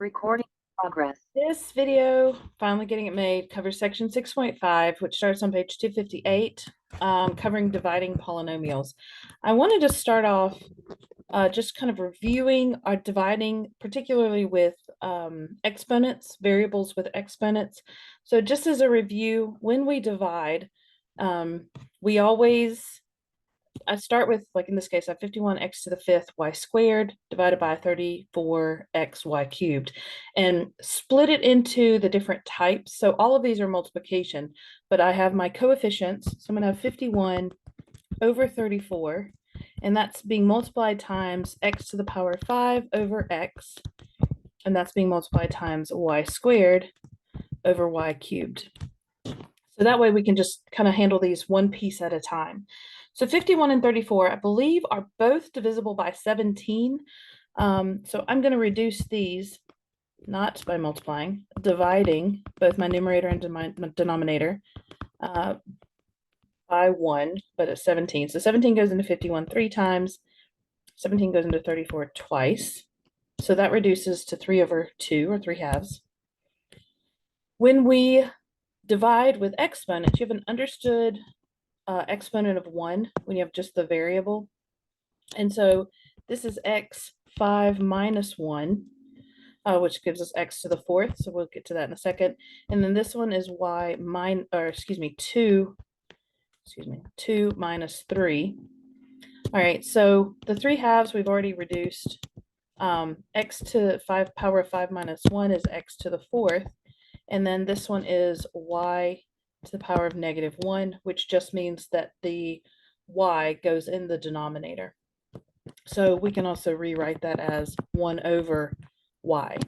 Recording progress. This video, finally getting it made, covers section 6.5, which starts on page 258, covering dividing polynomials. I wanted to start off just kind of reviewing our dividing, particularly with exponents, variables with exponents. So just as a review, when we divide, I start with, like in this case, I have 51x to the fifth y squared divided by 34x y cubed, and split it into the different types. So all of these are multiplication, but I have my coefficients. So I'm going to have 51 over 34, and that's being multiplied times x to the power 5 over x, and that's being multiplied times y squared over y cubed. So that way we can just kind of handle these one piece at a time. So 51 and 34, I believe, are both divisible by 17. So I'm going to reduce these, not by multiplying, dividing both my numerator and my denominator by 1, but it's 17. So 17 goes into 51 3 times, 17 goes into 34 twice. So that reduces to 3 over 2, or 3 halves. When we divide with exponents, you have an understood exponent of 1 when you have just the variable. And so this is x5 minus 1, which gives us x to the fourth. So we'll get to that in a second. And then this one is two minus 3. All right, so the 3 halves we've already reduced. X to 5 power of 5 minus 1 is x to the fourth. And then this one is y to the power of negative 1, which just means that the y goes in the denominator. So we can also rewrite that as 1 over y.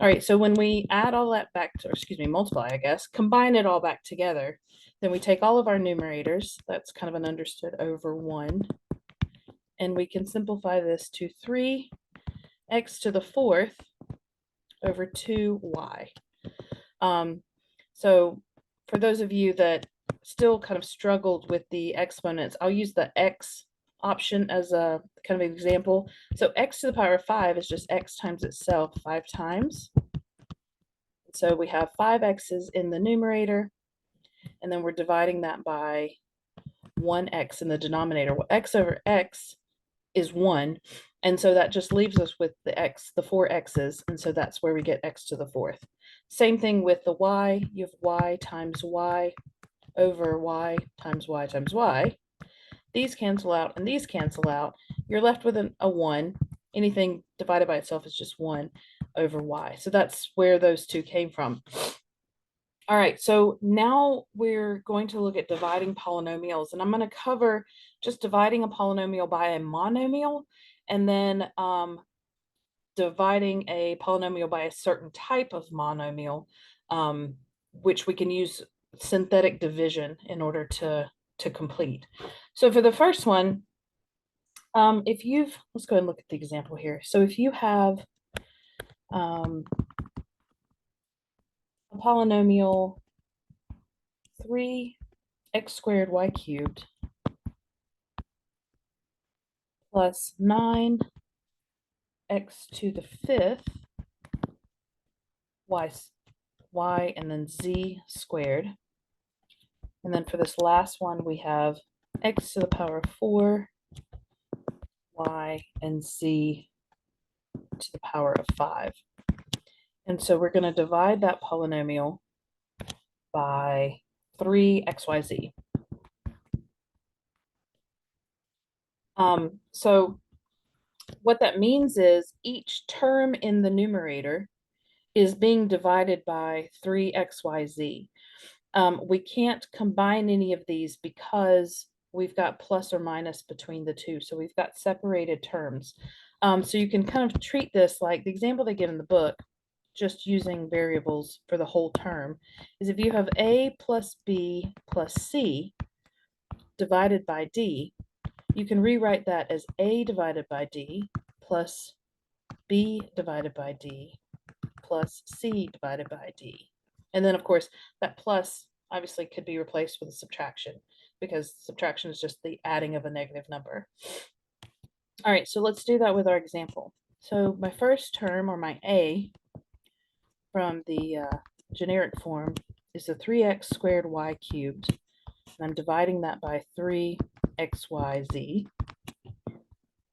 All right, so when we add all that back to, multiply, I guess, combine it all back together, then we take all of our numerators, that's kind of an understood over 1, and we can simplify this to 3x to the fourth over 2y. So for those of you that still kind of struggled with the exponents, I'll use the x option as a kind of example. So x to the power of 5 is just x times itself 5 times. So we have 5 x's in the numerator, and then we're dividing that by 1x in the denominator. Well, x over x is 1, and so that just leaves us with the 4 x's, and so that's where we get x to the fourth. Same thing with the y. You have y times y over y times y times y. These cancel out and these cancel out. You're left with a 1. Anything divided by itself is just 1 over y. So that's where those two came from. All right, so now we're going to look at dividing polynomials, and I'm going to cover just dividing a polynomial by a monomial, and then dividing a polynomial by a certain type of monomial, which we can use synthetic division in order to complete. So for the first one, let's go ahead and look at the example here. So if you have a polynomial 3x squared y cubed plus 9x to the fifth y and then z squared. And then for this last one, we have x to the power of 4 y and z to the power of 5. And so we're going to divide that polynomial by 3xyz. So what that means is each term in the numerator is being divided by 3xyz. We can't combine any of these because we've got plus or minus between the two. So we've got separated terms. So you can kind of treat this like the example they give in the book, just using variables for the whole term, is if you have a plus b plus c divided by d, you can rewrite that as a divided by d plus b divided by d plus c divided by d. And then, of course, that plus obviously could be replaced with a subtraction, because subtraction is just the adding of a negative number. All right, so let's do that with our example. So my first term, or my a, from the generic form is the 3x squared y cubed. And I'm dividing that by 3xyz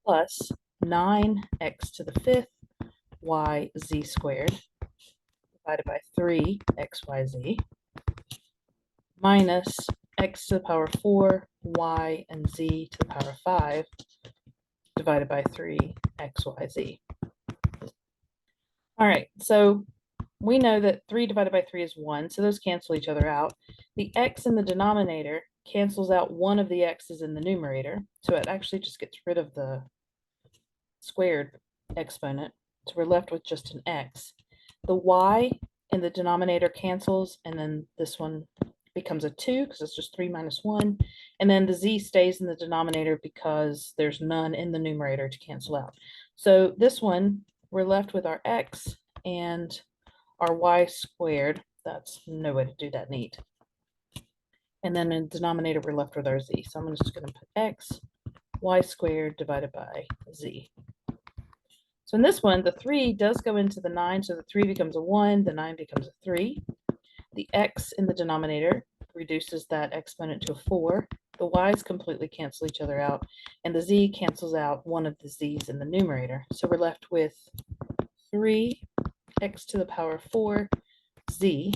plus 9x to the fifth yz squared divided by 3xyz minus x to the power 4 y and z to the power 5 divided by 3xyz. All right, so we know that 3 divided by 3 is 1, so those cancel each other out. The x in the denominator cancels out one of the x's in the numerator, so it actually just gets rid of the squared exponent, so we're left with just an x. The y in the denominator cancels, and then this one becomes a 2 because it's just 3 minus 1, and then the z stays in the denominator because there's none in the numerator to cancel out. So this one, we're left with our x and our y squared. That's no way to do that neat. And then in the denominator, we're left with our z. So I'm just going to put x, y squared divided by z. So in this one, the 3 does go into the 9, so the 3 becomes a 1, the 9 becomes a 3. The x in the denominator reduces that exponent to a 4. The y's completely cancel each other out, and the z cancels out one of the z's in the numerator. So we're left with 3x to the power 4 z,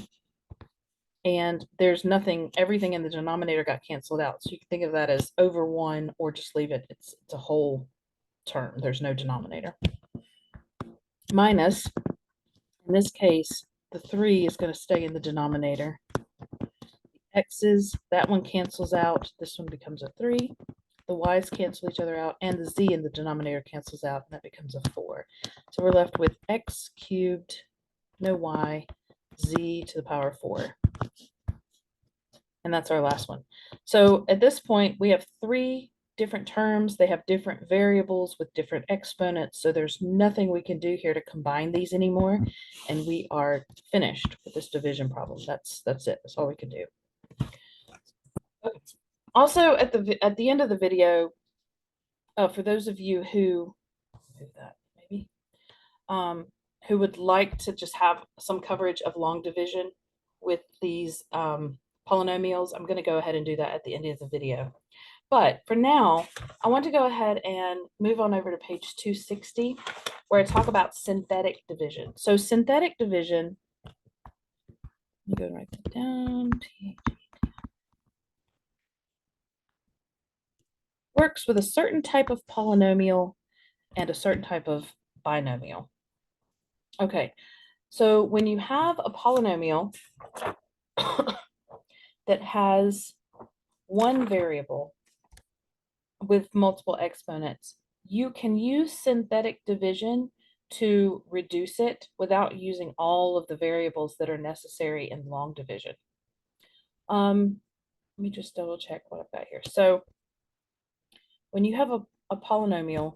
and there's nothing, everything in the denominator got canceled out. So you can think of that as over 1 or just leave it. It's a whole term. There's no denominator. Minus, in this case, the 3 is going to stay in the denominator. X's, that one cancels out. This one becomes a 3. The y's cancel each other out, and the z in the denominator cancels out, and that becomes a 4. So we're left with x cubed, no y, z to the power 4. And that's our last one. So at this point, we have 3 different terms. They have different variables with different exponents. So there's nothing we can do here to combine these anymore. And we are finished with this division problem. That's it. That's all we can do. Okay. Also, at the end of the video, for those of you who who would like to just have some coverage of long division with these polynomials, I'm going to go ahead and do that at the end of the video. But for now, I want to go ahead and move on over to page 260, where I talk about synthetic division. So synthetic division, let me go and write that down. Works with a certain type of polynomial and a certain type of binomial. Okay, so when you have a polynomial that has one variable with multiple exponents, you can use synthetic division to reduce it without using all of the variables that are necessary in long division. Let me just double check what I've got here. So when you have a polynomial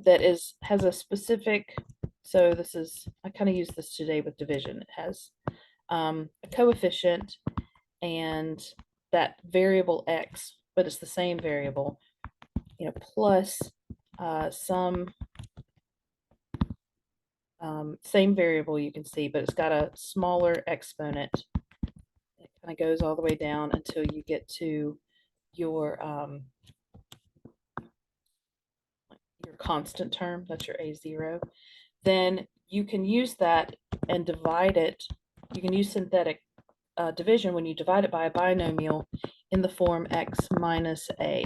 that has a specific, so this is, I kind of use this today with division. It has a coefficient and that variable x, but it's the same variable, plus some same variable you can see, but it's got a smaller exponent. It kind of goes all the way down until you get to your constant term, that's your a0. Then you can use that and divide it. You can use synthetic division when you divide it by a binomial in the form x minus a,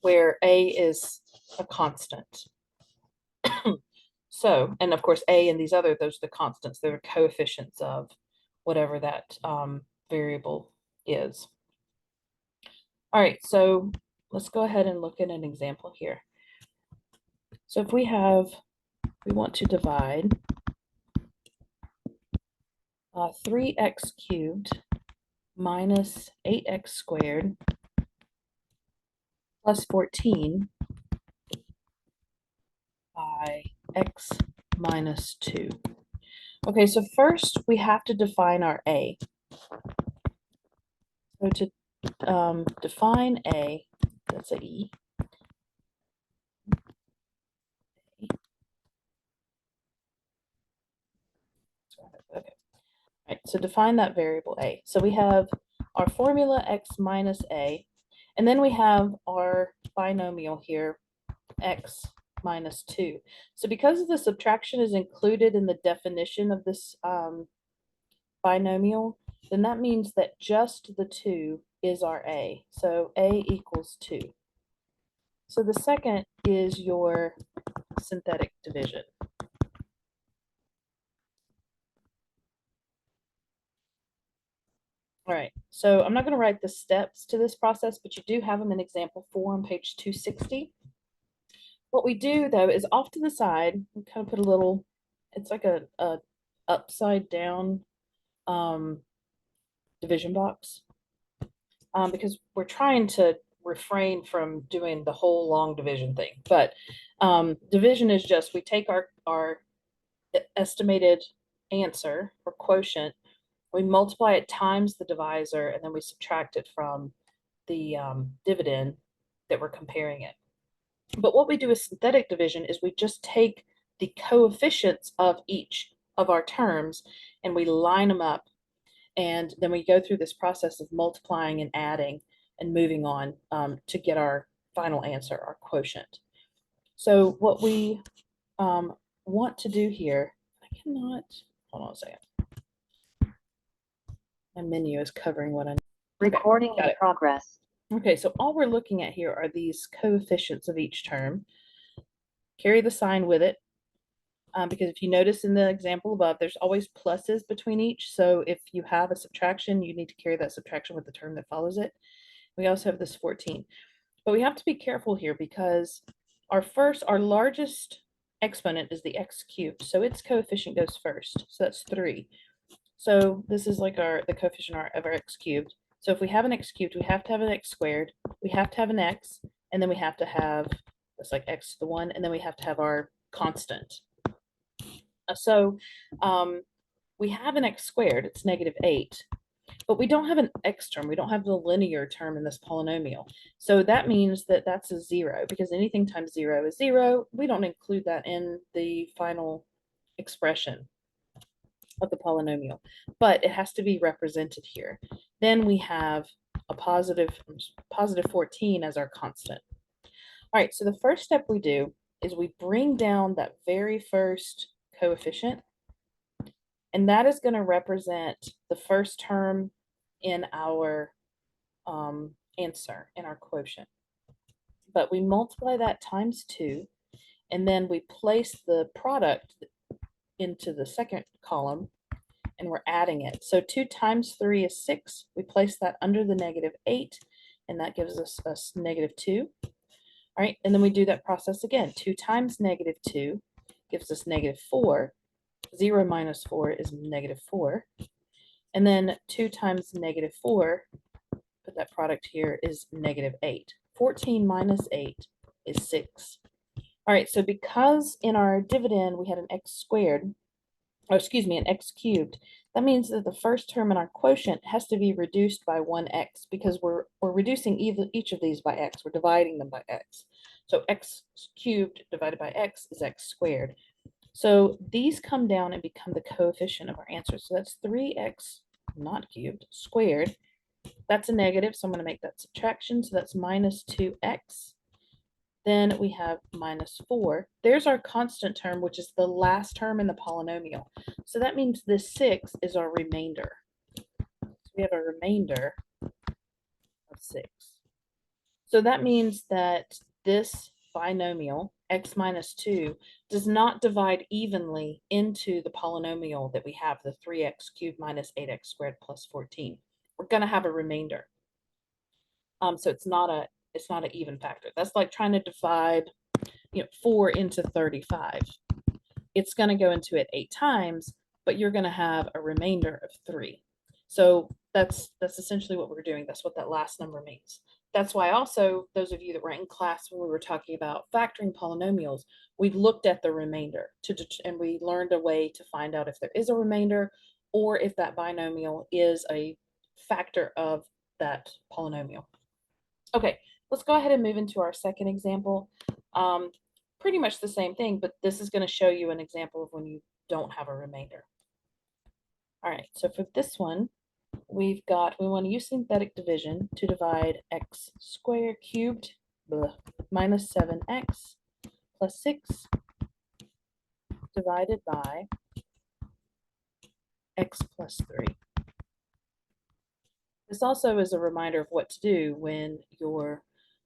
where a is a constant. So, and of course, a and these those are the constants. They're coefficients of whatever that variable is. All right, so let's go ahead and look at an example here. So if we want to divide 3x cubed minus 8x squared plus 14 by x minus 2. Okay, so first we have to define our a. So to define a, that's a e. Okay. All right, so define that variable a. So we have our formula x minus a, and then we have our binomial here, x minus 2. So because the subtraction is included in the definition of this binomial, then that means that just the 2 is our a. So a equals 2. So the second is your synthetic division. All right, so I'm not going to write the steps to this process, but you do have them in example 4 on page 260. What we do though is off to the side, we kind of put a little, it's like a upside down division box, because we're trying to refrain from doing the whole long division thing. But division is just, we take our estimated answer or quotient, we multiply it times the divisor, and then we subtract it from the dividend that we're comparing it. But what we do with synthetic division is we just take the coefficients of each of our terms and we line them up, and then we go through this process of multiplying and adding and moving on to get our final answer, our quotient. So what we want to do here, I cannot, hold on a second. My menu is covering what I need. Recording in progress. Okay, so all we're looking at here are these coefficients of each term. Carry the sign with it, because if you notice in the example above, there's always pluses between each. So if you have a subtraction, you need to carry that subtraction with the term that follows it. We also have this 14. But we have to be careful here because our largest exponent is the x cubed. So its coefficient goes first. So that's 3. So this is like the coefficient of our x cubed. So if we have an x cubed, we have to have an x squared, we have to have an x, and then we have to have, that's like x to the 1, and then we have to have our constant. So we have an x squared, it's -8, but we don't have an x term. We don't have the linear term in this polynomial. So that means that that's a 0, because anything times 0 is 0. We don't include that in the final expression of the polynomial, but it has to be represented here. Then we have a positive 14 as our constant. All right, so the first step we do is we bring down that very first coefficient, and that is going to represent the first term in our answer, in our quotient. But we multiply that times 2, and then we place the product into the second column, and we're adding it. So 2 times 3 is 6. We place that under the -8, and that gives us a -2. All right, and then we do that process again. 2 times -2 gives us -4. 0 minus 4 is -4. And then 2 times -4, put that product here, is -8. 14 minus 8 is 6. All right, so because in our dividend we had an x squared, or excuse me, an x cubed, that means that the first term in our quotient has to be reduced by 1x, because we're reducing each of these by x. We're dividing them by x. So x cubed divided by x is x squared. So these come down and become the coefficient of our answer. So that's 3x, not cubed, squared. That's a negative, so I'm going to make that subtraction. So that's -2x. Then we have -4. There's our constant term, which is the last term in the polynomial. So that means this 6 is our remainder. So we have a remainder of 6. So that means that this binomial, x minus 2, does not divide evenly into the polynomial that we have, the 3x cubed minus 8x squared plus 14. We're going to have a remainder. So it's not an even factor. That's like trying to divide 4 into 35. It's going to go into it 8 times, but you're going to have a remainder of 3. So that's essentially what we're doing. That's what that last number means. That's why also, those of you that were in class when we were talking about factoring polynomials, we looked at the remainder and we learned a way to find out if there is a remainder or if that binomial is a factor of that polynomial. Okay, let's go ahead and move into our second example. Pretty much the same thing, but this is going to show you an example of when you don't have a remainder. All right, so for this one, we want to use synthetic division to divide x squared cubed minus 7x plus 6 divided by x plus 3. This also is a reminder of what to do when your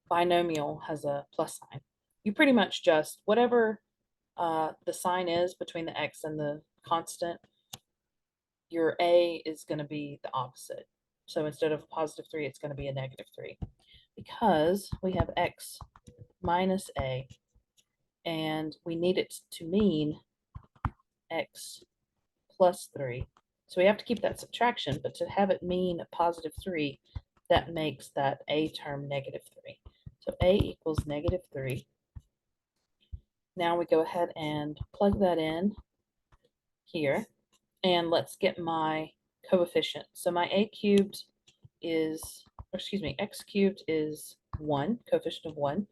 binomial has a plus sign. You pretty much just, whatever the sign is between the x and the constant, your a is going to be the opposite. So instead of a positive 3, it's going to be a negative 3. Because we have x minus a, and we need it to mean x plus 3. So we have to keep that subtraction, but to have it mean a positive 3, that makes that a term negative 3. So a equals negative 3. Now we go ahead and plug that in here, and let's get my coefficient. So my a cubed is, x cubed is 1, coefficient of 1.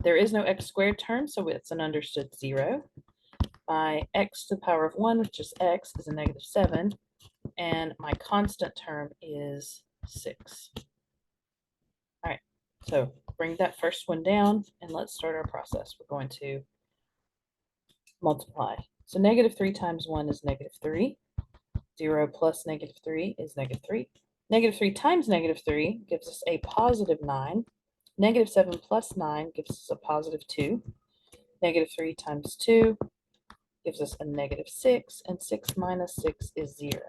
There is no x squared term, so it's an understood 0. My x to the power of 1, which is x, is a negative 7. And my constant term is 6. All right, so bring that first one down, and let's start our process. We're going to multiply. So negative 3 times 1 is negative 3. 0 plus negative 3 is negative 3. Negative 3 times negative 3 gives us a positive 9. Negative 7 plus 9 gives us a positive 2. Negative 3 times 2 gives us a negative 6, and 6 minus 6 is 0.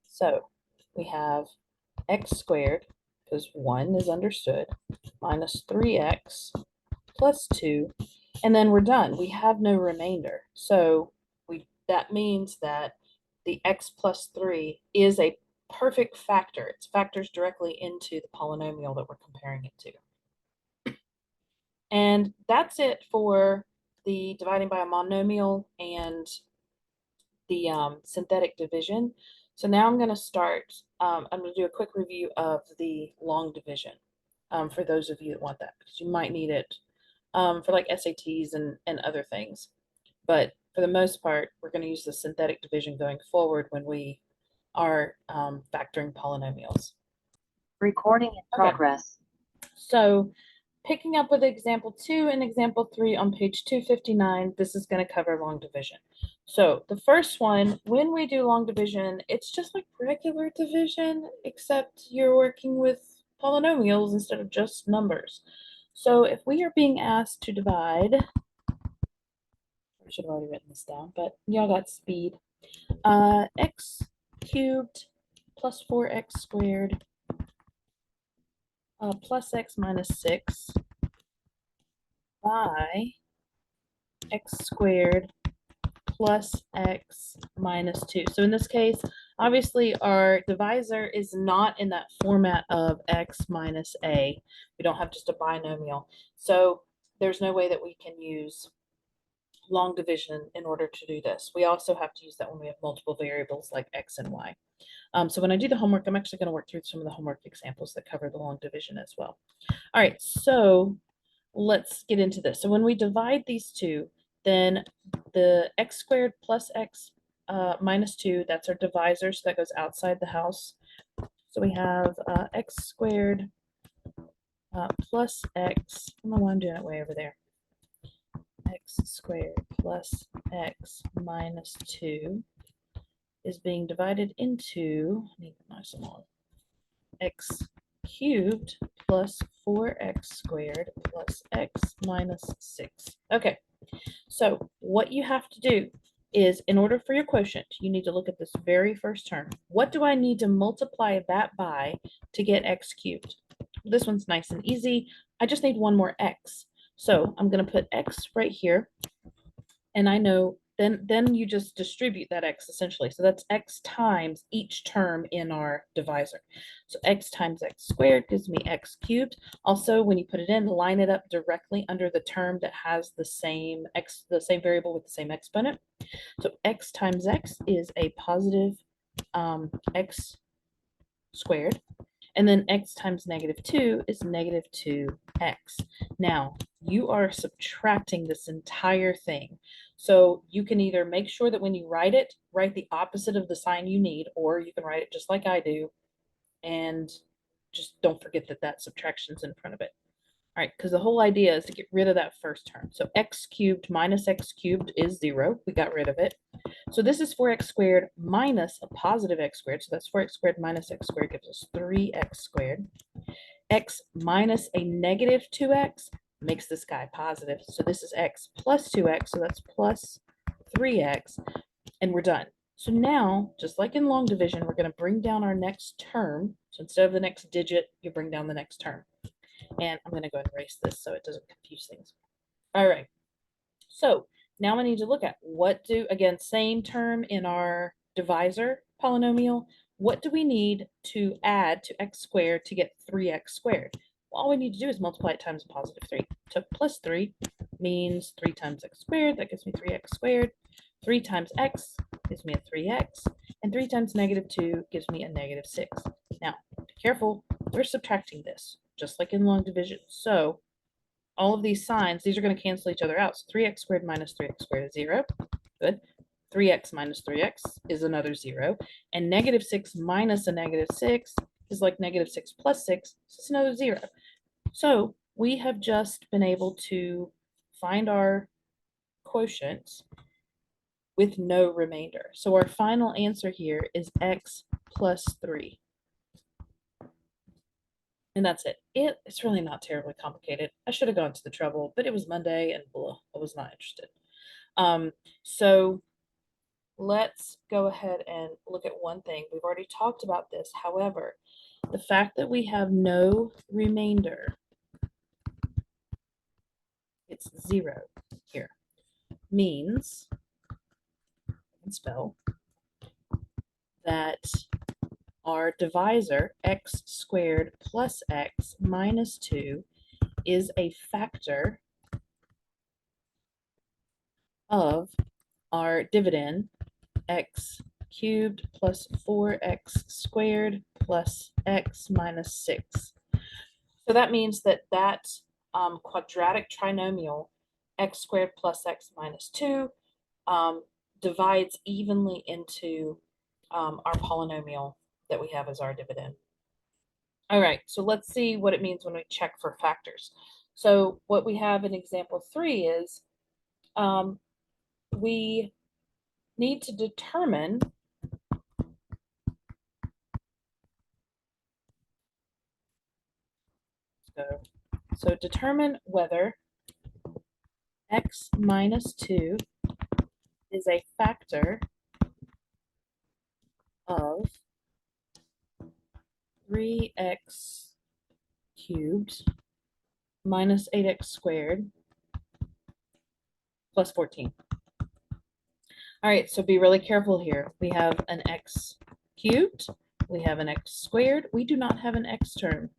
So we have x squared, because 1 is understood, minus 3x plus 2, and then we're done. We have no remainder. So that means that the x plus 3 is a perfect factor. It factors directly into the polynomial that we're comparing it to. And that's it for the dividing by a monomial and the synthetic division. So now I'm going to start, I'm going to do a quick review of the long division for those of you that want that, because you might need it for like SATs and other things. But for the most part, we're going to use the synthetic division going forward when we are factoring polynomials. Recording in progress. So picking up with example 2 and example 3 on page 259, this is going to cover long division. So the first one, when we do long division, it's just like regular division, except you're working with polynomials instead of just numbers. So if we are being asked to divide, I should have already written this down, but y'all got speed. X cubed plus 4x squared plus x minus 6 by x squared plus x minus 2. So in this case, obviously our divisor is not in that format of x minus a. We don't have just a binomial. So there's no way that we can use long division in order to do this. We also have to use that when we have multiple variables like x and y. So when I do the homework, I'm actually going to work through some of the homework examples that cover the long division as well. All right, so let's get into this. So when we divide these two, then the x squared plus x minus 2, that's our divisor, so that goes outside the house. So we have x squared plus x, I don't know why I'm doing it way over there, x squared plus x minus 2 is being divided into, I need my small, x cubed plus 4x squared plus x minus 6. Okay, so what you have to do is, in order for your quotient, you need to look at this very first term. What do I need to multiply that by to get x cubed? This one's nice and easy. I just need one more x. So I'm going to put x right here, and I know then you just distribute that x essentially. So that's x times each term in our divisor. So x times x squared gives me x cubed. Also, when you put it in, line it up directly under the term that has the same variable with the same exponent. So x times x is a positive x squared. And then x times -2 is -2x. Now, you are subtracting this entire thing. So you can either make sure that when you write it, write the opposite of the sign you need, or you can write it just like I do, and just don't forget that that subtraction's in front of it. All right, because the whole idea is to get rid of that first term. So x cubed minus x cubed is 0. We got rid of it. So this is 4x squared minus a positive x squared. So that's 4x squared minus x squared gives us 3x squared. X minus a negative 2x makes this guy positive. So this is x plus 2x. So that's plus 3x. And we're done. So now, just like in long division, we're going to bring down our next term. So instead of the next digit, you bring down the next term. And I'm going to go ahead and erase this so it doesn't confuse things. All right. So now I need to look at again, same term in our divisor polynomial. What do we need to add to x squared to get 3x squared? Well, all we need to do is multiply it times a positive 3. So plus 3 means 3 times x squared. That gives me 3x squared. 3 times x gives me a 3x. And 3 times -2 gives me a -6. Now, be careful. We're subtracting this, just like in long division. So all of these signs, these are going to cancel each other out. So 3x squared minus 3x squared is 0. Good. 3x minus 3x is another 0. And -6 minus a -6 is like -6 plus 6. So it's another 0. So we have just been able to find our quotients with no remainder. So our final answer here is x plus 3. And that's it. It's really not terribly complicated. I should have gone to the trouble, but it was Monday and blah, I was not interested. So let's go ahead and look at one thing. We've already talked about this. However, the fact that we have no remainder, it's 0 here, means, I can spell, that our divisor, x squared plus x minus 2, is a factor of our dividend, x cubed plus 4x squared plus x minus 6. So that means that quadratic trinomial, x squared plus x minus 2, divides evenly into our polynomial that we have as our dividend. All right, so let's see what it means when we check for factors. So what we have in example 3 is we need to determine so determine whether x minus 2 is a factor of 3x cubed minus 8x squared plus 14. All right, so be really careful here. We have an x cubed, we have an x squared, we do not have an x term.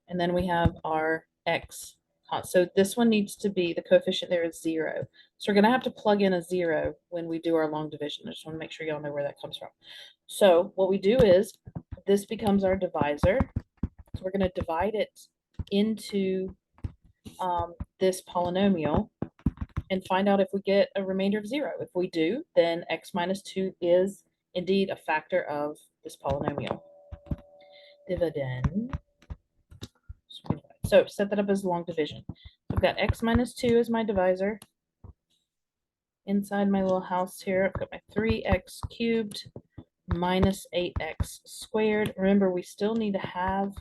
And then we have our x. So this one needs to be, the coefficient there is 0. So we're going to have to plug in a 0 when we do our long division. I just want to make sure y'all know where that comes from. So what we do is, this becomes our divisor. So we're going to divide it into this polynomial and find out if we get a remainder of 0. If we do, then x minus 2 is indeed a factor of this polynomial. Dividend. So set that up as long division. I've got x minus 2 as my divisor. Inside my little house here, I've got my 3x cubed minus 8x squared. Remember, we still need to have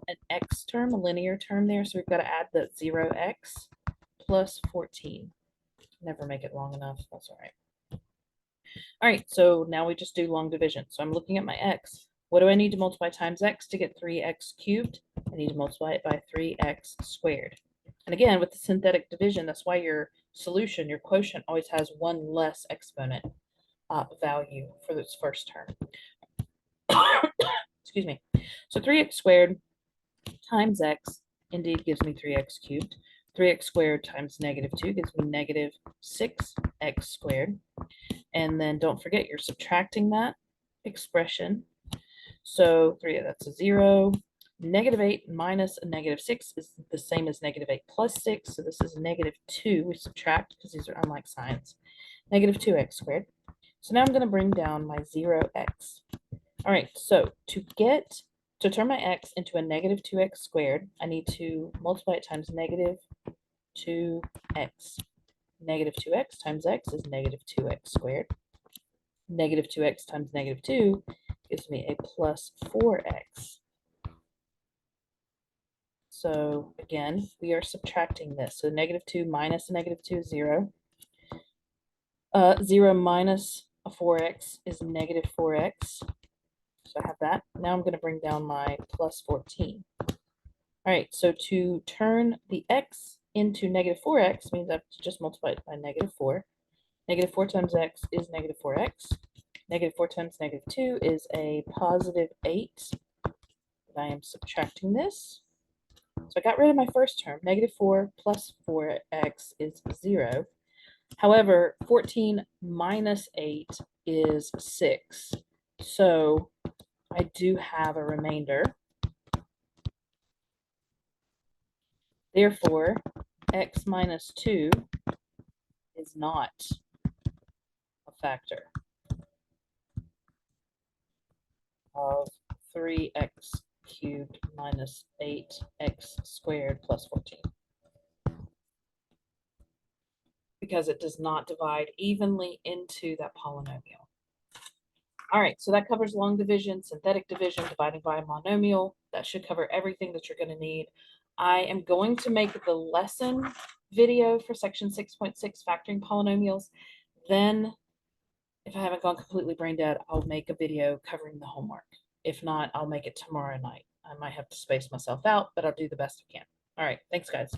an x term, a linear term there, so we've got to add the 0x plus 14. Never make it long enough. That's all right. All right, so now we just do long division. So I'm looking at my x. What do I need to multiply times x to get 3x cubed? I need to multiply it by 3x squared. And again, with the synthetic division, that's why your solution, your quotient, always has one less exponent value for this first term. Excuse me. So 3x squared times x indeed gives me 3x cubed. 3x squared times -2 gives me -6x squared. And then don't forget, you're subtracting that expression So 3, that's a 0. -8 minus a -6 is the same as -8 plus 6. So this is -2. We subtract because these are unlike signs. -2x squared. So now I'm going to bring down my 0x. All right, so to turn my x into a -2x squared, I need to multiply it times -2x. -2x times x is -2x squared. -2x times -2 gives me a plus 4x. So again, we are subtracting this. So -2 minus a -2 is 0. 0 minus a 4x is -4x. So I have that. Now I'm going to bring down my plus 14. All right, so to turn the x into -4x means I have to just multiply it by -4. -4 times x is -4x. -4 times -2 is a positive 8. I am subtracting this. So I got rid of my first term. -4 plus 4x is 0. However, 14 minus 8 is 6. So I do have a remainder. Therefore, x minus 2 is not a factor of 3x cubed minus 8x squared plus 14. Because it does not divide evenly into that polynomial. All right, so that covers long division, synthetic division, dividing by a monomial. That should cover everything that you're going to need. I am going to make the lesson video for section 6.6, factoring polynomials. Then, if I haven't gone completely brain dead, I'll make a video covering the homework. If not, I'll make it tomorrow night. I might have to space myself out, but I'll do the best I can. All right, thanks, guys.